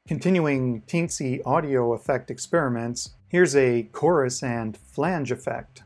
Continuing Teensy audio effect experiments, here's a chorus and flange effect.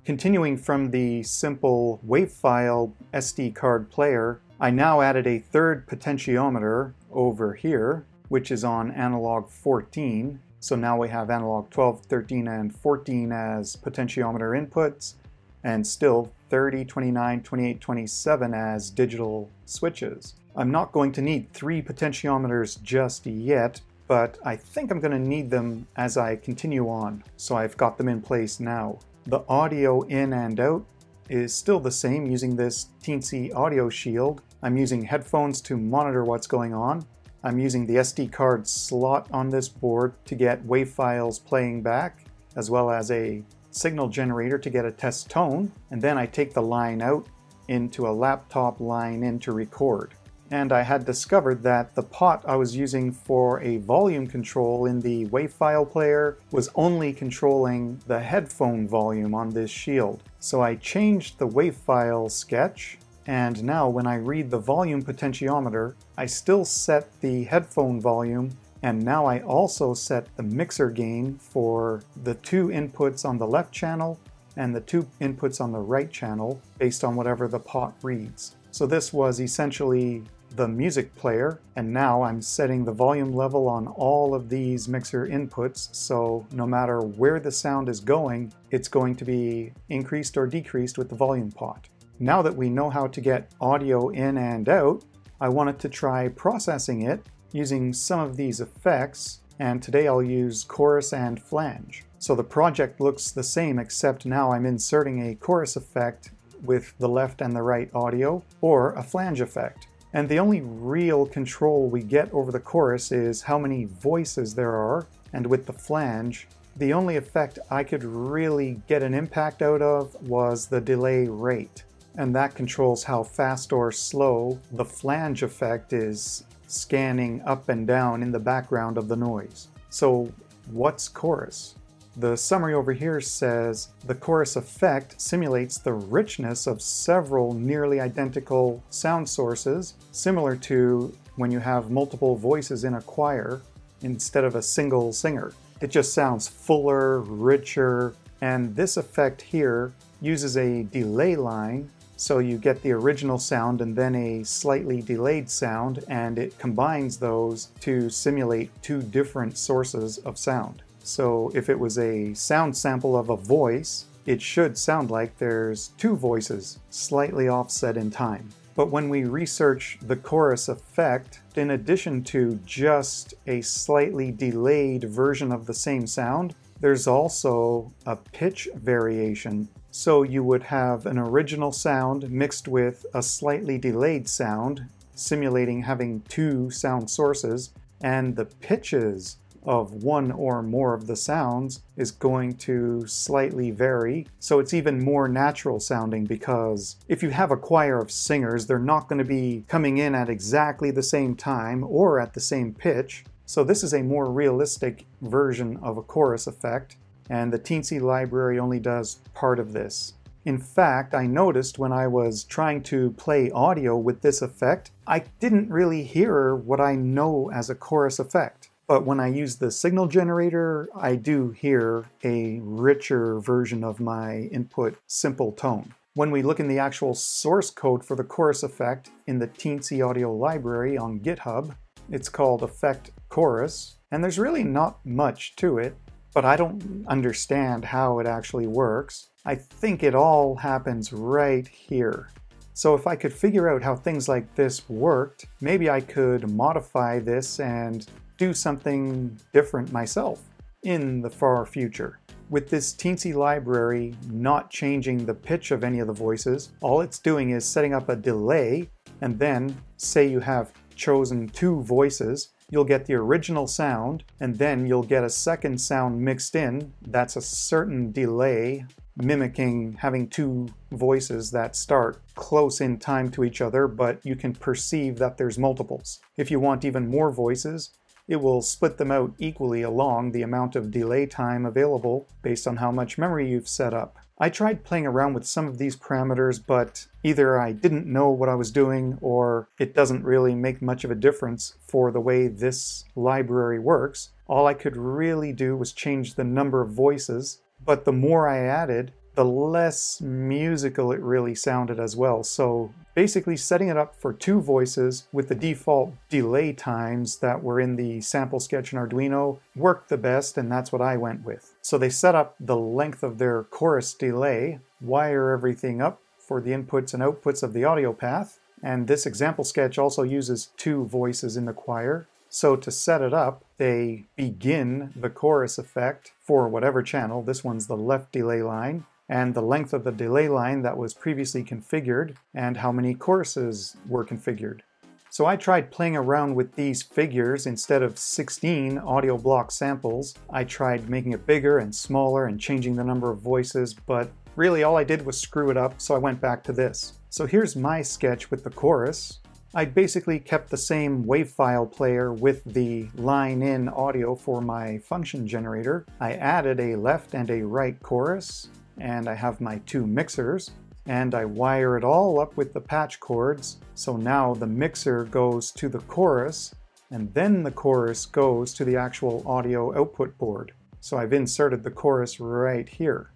Continuing from the simple WAV file SD card player, I now added a third potentiometer over here, which is on analog 14. So now we have analog 12, 13, and 14 as potentiometer inputs, and still 30, 29, 28, 27 as digital switches. I'm not going to need 3 potentiometers just yet, but I think I'm going to need them as I continue on, so I've got them in place now. The audio in and out is still the same using this Teensy audio shield. I'm using headphones to monitor what's going on. I'm using the SD card slot on this board to get WAV files playing back, as well as a signal generator to get a test tone, and then I take the line out into a laptop line in to record. And I had discovered that the pot I was using for a volume control in the WAV file player was only controlling the headphone volume on this shield. So I changed the WAV file sketch, and now when I read the volume potentiometer, I still set the headphone volume, and now I also set the mixer gain for the 2 inputs on the left channel and the 2 inputs on the right channel based on whatever the pot reads. So this was essentially the music player, and now I'm setting the volume level on all of these mixer inputs, so no matter where the sound is going, it's going to be increased or decreased with the volume pot. Now that we know how to get audio in and out, I wanted to try processing it using some of these effects, and today I'll use chorus and flange. So the project looks the same, except now I'm inserting a chorus effect with the left and the right audio, or a flange effect. And the only real control we get over the chorus is how many voices there are, and with the flange, the only effect I could really get an impact out of was the delay rate. And that controls how fast or slow the flange effect is scanning up and down in the background of the noise. So what's chorus? The summary over here says the chorus effect simulates the richness of several nearly identical sound sources, similar to when you have multiple voices in a choir instead of a single singer. It just sounds fuller, richer, and this effect here uses a delay line, so you get the original sound and then a slightly delayed sound, and it combines those to simulate 2 different sources of sound. So if it was a sound sample of a voice, it should sound like there's 2 voices, slightly offset in time. But when we research the chorus effect, in addition to just a slightly delayed version of the same sound, there's also a pitch variation. So you would have an original sound mixed with a slightly delayed sound, simulating having 2 sound sources, and the pitches of one or more of the sounds is going to slightly vary. So it's even more natural sounding, because if you have a choir of singers, they're not going to be coming in at exactly the same time or at the same pitch. So this is a more realistic version of a chorus effect, and the Teensy library only does part of this. In fact, I noticed when I was trying to play audio with this effect, I didn't really hear what I know as a chorus effect. But when I use the signal generator, I do hear a richer version of my input simple tone. When we look in the actual source code for the chorus effect in the Teensy audio library on GitHub, it's called Effect Chorus, and there's really not much to it, but I don't understand how it actually works. I think it all happens right here. So if I could figure out how things like this worked, maybe I could modify this and do something different myself in the far future. With this Teensy library not changing the pitch of any of the voices, all it's doing is setting up a delay, and then say you have chosen 2 voices, you'll get the original sound, and then you'll get a second sound mixed in. That's a certain delay, mimicking having 2 voices that start close in time to each other, but you can perceive that there's multiples. If you want even more voices, it will split them out equally along the amount of delay time available based on how much memory you've set up. I tried playing around with some of these parameters, but either I didn't know what I was doing or it doesn't really make much of a difference for the way this library works. All I could really do was change the number of voices, but the more I added, the less musical it really sounded as well. So basically setting it up for 2 voices with the default delay times that were in the sample sketch in Arduino worked the best, and that's what I went with. So they set up the length of their chorus delay, wire everything up for the inputs and outputs of the audio path, and this example sketch also uses 2 voices in the choir. So to set it up, they begin the chorus effect for whatever channel. This one's the left delay line, and the length of the delay line that was previously configured, and how many choruses were configured. So I tried playing around with these figures. Instead of 16 audio block samples, I tried making it bigger and smaller and changing the number of voices, but really all I did was screw it up, so I went back to this. So here's my sketch with the chorus. I basically kept the same wave file player with the line-in audio for my function generator. I added a left and a right chorus, and I have my 2 mixers, and I wire it all up with the patch cords. So now the mixer goes to the chorus, and then the chorus goes to the actual audio output board. So I've inserted the chorus right here.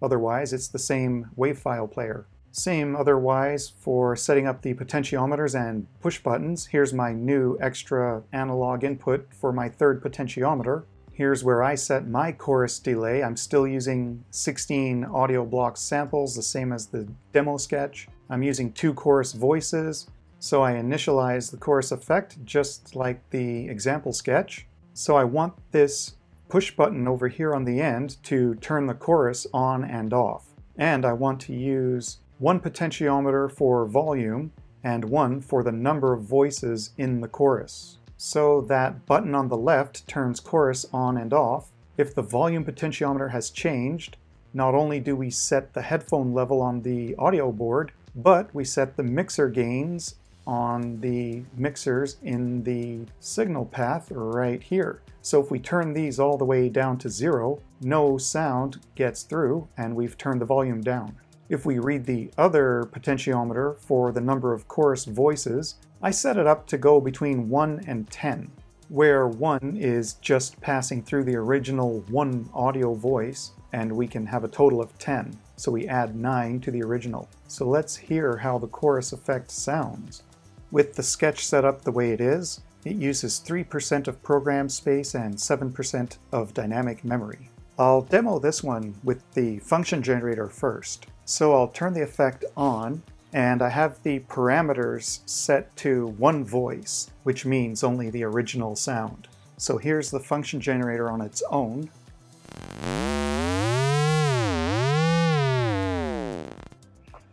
Otherwise, it's the same wave file player. Same otherwise for setting up the potentiometers and push buttons. Here's my new extra analog input for my 3rd potentiometer. Here's where I set my chorus delay. I'm still using 16 audio block samples, the same as the demo sketch. I'm using 2 chorus voices, so I initialize the chorus effect just like the example sketch. So I want this push button over here on the end to turn the chorus on and off. And I want to use 1 potentiometer for volume and 1 for the number of voices in the chorus. So that button on the left turns chorus on and off. If the volume potentiometer has changed, not only do we set the headphone level on the audio board, but we set the mixer gains on the mixers in the signal path right here. So if we turn these all the way down to 0, no sound gets through, and we've turned the volume down. If we read the other potentiometer for the number of chorus voices, I set it up to go between 1 and 10, where 1 is just passing through the original 1 audio voice, and we can have a total of 10. So we add 9 to the original. So let's hear how the chorus effect sounds. With the sketch set up the way it is, it uses 3% of program space and 7% of dynamic memory. I'll demo this one with the function generator first. So I'll turn the effect on, and I have the parameters set to 1 voice, which means only the original sound. So here's the function generator on its own.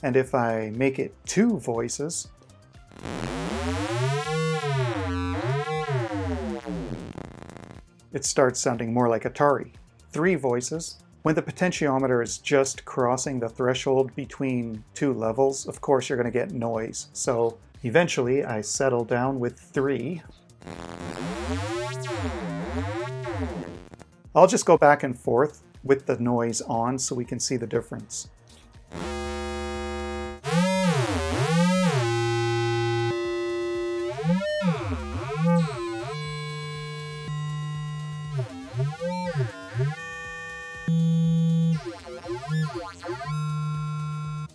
And if I make it 2 voices, it starts sounding more like Atari. 3 voices. When the potentiometer is just crossing the threshold between 2 levels, of course you're going to get noise. So eventually I settle down with 3. I'll just go back and forth with the noise on so we can see the difference.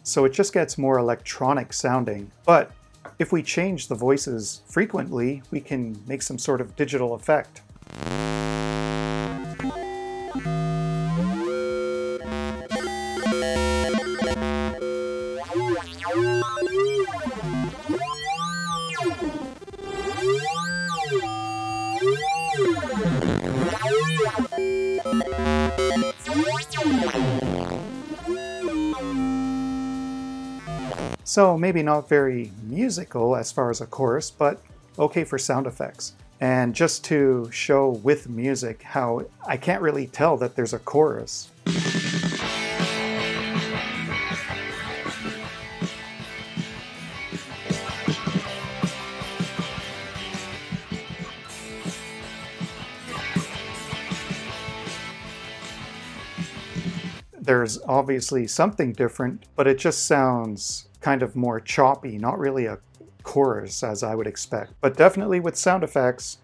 So it just gets more electronic sounding. But if we change the voices frequently, we can make some sort of digital effect. So maybe not very musical as far as a chorus, but okay for sound effects. And just to show with music how I can't really tell that there's a chorus. there's obviously something different, but it just sounds kind of more choppy, not really a chorus as I would expect. But definitely with sound effects,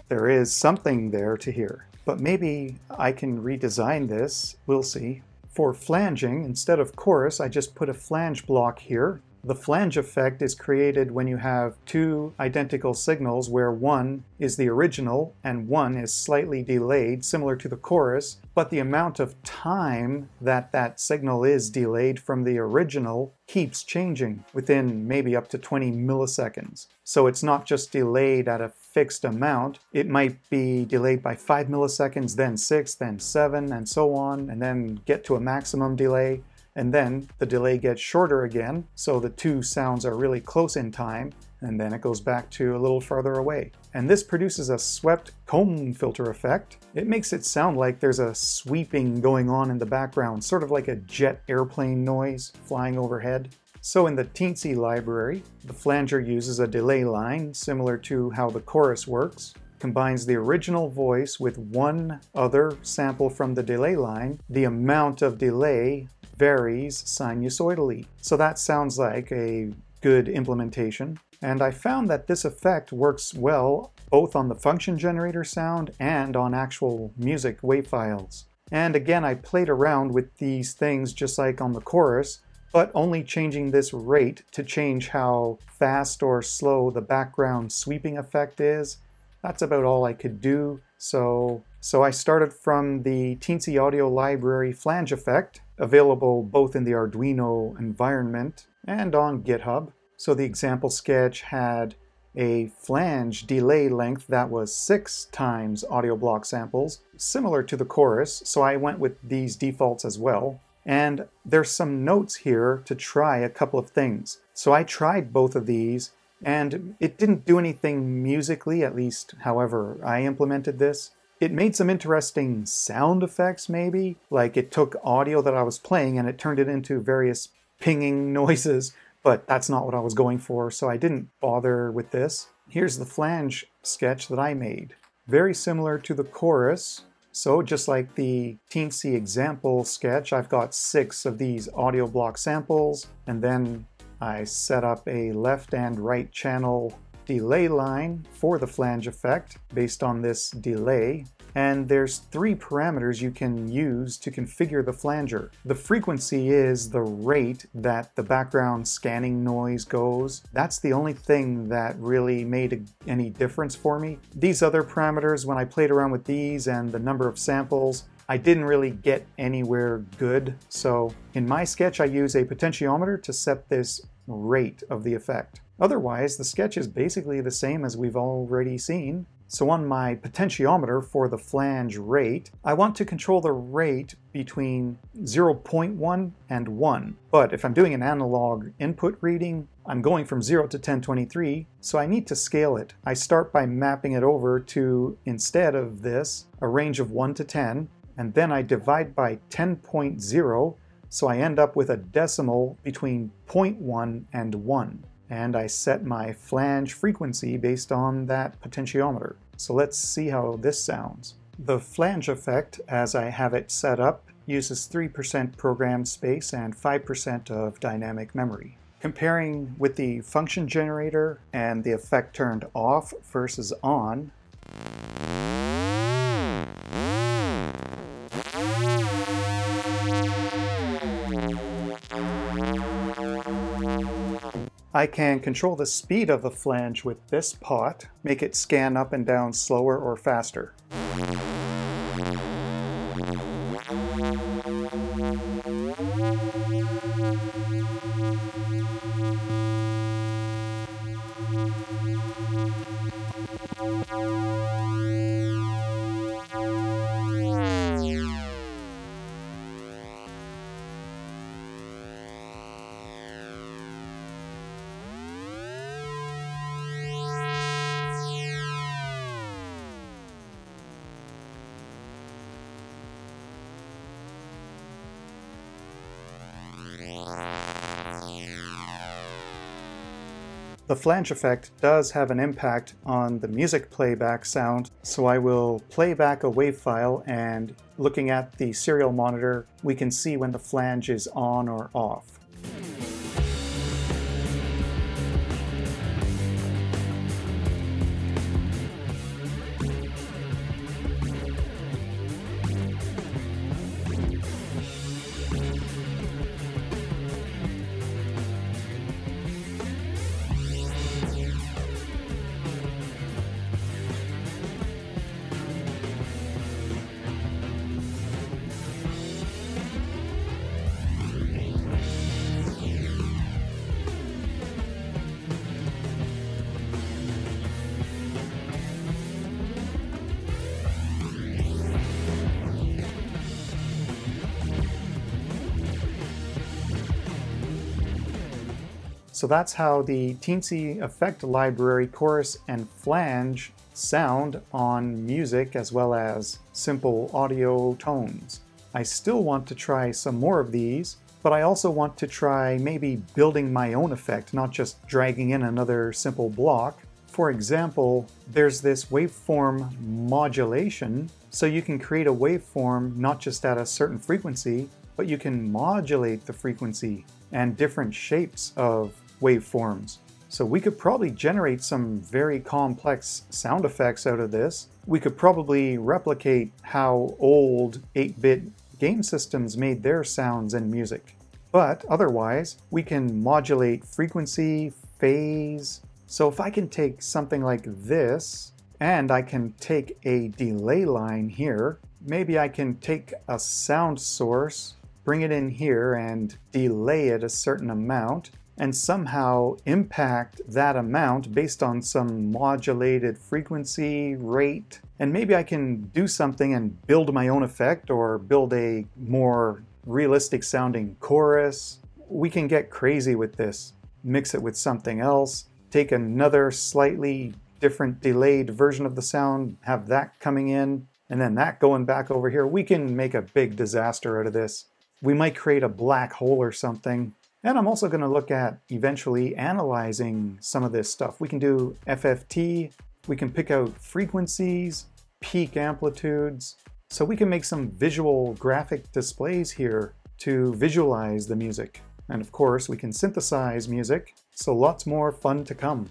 there is something there to hear. But maybe I can redesign this, we'll see. For flanging, instead of chorus, I just put a flange block here. The flange effect is created when you have two identical signals where one is the original and one is slightly delayed, similar to the chorus, but the amount of time that that signal is delayed from the original keeps changing within maybe up to 20 milliseconds. So it's not just delayed at a fixed amount. It might be delayed by 5 milliseconds, then 6, then 7, and so on, and then get to a maximum delay. And then the delay gets shorter again, so the two sounds are really close in time, and then it goes back to a little farther away. And this produces a swept comb filter effect. It makes it sound like there's a sweeping going on in the background, sort of like a jet airplane noise flying overhead. So in the Teensy library, the flanger uses a delay line, similar to how the chorus works. Combines the original voice with one other sample from the delay line. The amount of delay varies sinusoidally. So that sounds like a good implementation. And I found that this effect works well both on the function generator sound and on actual music wave files. And again, I played around with these things just like on the chorus, but only changing this rate to change how fast or slow the background sweeping effect is. That's about all I could do. So I started from the Teensy Audio Library Flange effect, available both in the Arduino environment and on GitHub. So the example sketch had a flange delay length that was 6 times audio block samples, similar to the chorus, so I went with these defaults as well. And there's some notes here to try a couple of things. So I tried both of these, and it didn't do anything musically, at least however I implemented this. It made some interesting sound effects maybe, like it took audio that I was playing and it turned it into various pinging noises, but that's not what I was going for, so I didn't bother with this. Here's the flange sketch that I made. Very similar to the chorus, so just like the Teensy example sketch, I've got 6 of these audio block samples, and then I set up a left and right channel delay line for the flange effect based on this delay. And there's 3 parameters you can use to configure the flanger. The frequency is the rate that the background scanning noise goes. That's the only thing that really made any difference for me. These other parameters, when I played around with these and the number of samples, I didn't really get anywhere good. So in my sketch, I use a potentiometer to set this rate of the effect. Otherwise, the sketch is basically the same as we've already seen. So on my potentiometer for the flange rate, I want to control the rate between 0.1 and 1. But if I'm doing an analog input reading, I'm going from 0 to 1023, so I need to scale it. I start by mapping it over to, instead of this, a range of 1 to 10, and then I divide by 10.0, so I end up with a decimal between 0.1 and 1. And I set my flange frequency based on that potentiometer. So let's see how this sounds. The flange effect, as I have it set up, uses 3% program space and 5% of dynamic memory. Comparing with the function generator and the effect turned off versus on, I can control the speed of the flange with this pot, make it scan up and down slower or faster. The flange effect does have an impact on the music playback sound, so I will play back a wave file, and looking at the serial monitor, we can see when the flange is on or off. So that's how the Teensy effect library Chorus and Flange sound on music as well as simple audio tones. I still want to try some more of these, but I also want to try maybe building my own effect, not just dragging in another simple block. For example, there's this waveform modulation, so you can create a waveform not just at a certain frequency, but you can modulate the frequency and different shapes of waveforms. So we could probably generate some very complex sound effects out of this. We could probably replicate how old 8-bit game systems made their sounds and music. But otherwise, we can modulate frequency, phase. So if I can take something like this, and I can take a delay line here, maybe I can take a sound source, bring it in here and delay it a certain amount, and somehow impact that amount based on some modulated frequency, rate, and maybe I can do something and build my own effect or build a more realistic sounding chorus. We can get crazy with this, mix it with something else, take another slightly different delayed version of the sound, have that coming in, and then that going back over here. We can make a big disaster out of this. We might create a black hole or something. And I'm also going to look at eventually analyzing some of this stuff. We can do FFT, we can pick out frequencies, peak amplitudes, so we can make some visual graphic displays here to visualize the music. And of course, we can synthesize music, so lots more fun to come.